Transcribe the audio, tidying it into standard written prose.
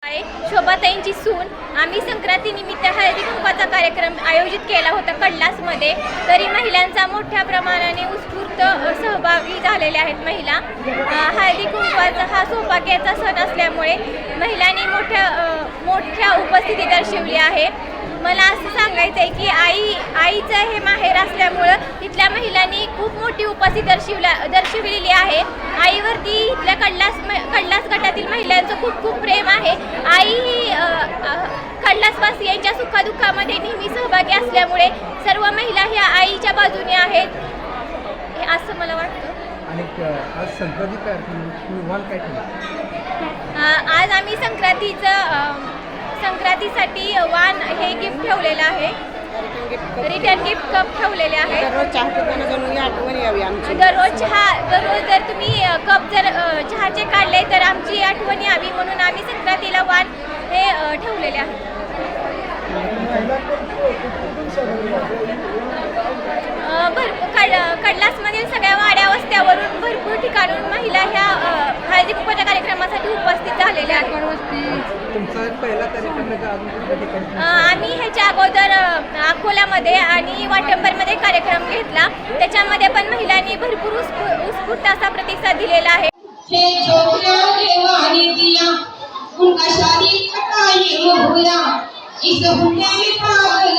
शोभाताईंची सून आम्ही संक्रांतीनिमित्त हळदी कुंकवाचा कार्यक्रम आयोजित केला होता कडलासमध्ये. तरी महिलांचा मोठ्या प्रमाणाने उत्स्फूर्त सहभागी झालेल्या आहेत महिला. हळदी कुंकवाचा हा सौभाग्याचा सण असल्यामुळे महिलांनी मोठ्या उपस्थिती दर्शवली आहे. मला असं सांगायचं आहे की आईचं हे माहेर असल्यामुळं इथल्या खूप मोठी उपस्थिती दर्शविलेली आहे. आईवरती इथल्या कडलास गटातील महिलांचं खूप प्रेम आहे. आई ही कडलासवासियांच्या सुखदुःखामध्ये नेहमी सहभागी असल्यामुळे सर्व महिला ह्या आईच्या बाजूने आहेत असं मला वाटतं. आज आज आम्ही संक्रांतीसाठी वाण हे गिफ्ट ठेवलेलं आहे. रिटर्न गिफ्ट कप ठेवलेले आहे. दररोज जर तुम्ही कप जर चहाचे काढले तर आमची आठवण यावी म्हणून आम्ही संक्रांतीला वाण हे ठेवलेले आहे. कडलासमधील सगळ्या वाड्या वस्त्यावरून भरपूर ठिकाणून महिला ह्या हळदी कुंकवाच्या कार्यक्रमासाठी उपस्थित झालेल्या आहेत. आम्ही ह्याच्या अगोदर अकोल्यामध्ये आणि वाटंबरमध्ये कार्यक्रम घेतला. त्याच्यामध्ये पण महिलांनी भरपूर उत्स्फूर्त असा प्रतिसाद दिलेला आहे. उनका शादी का टाइम हो गया, इस हुक्म में पागल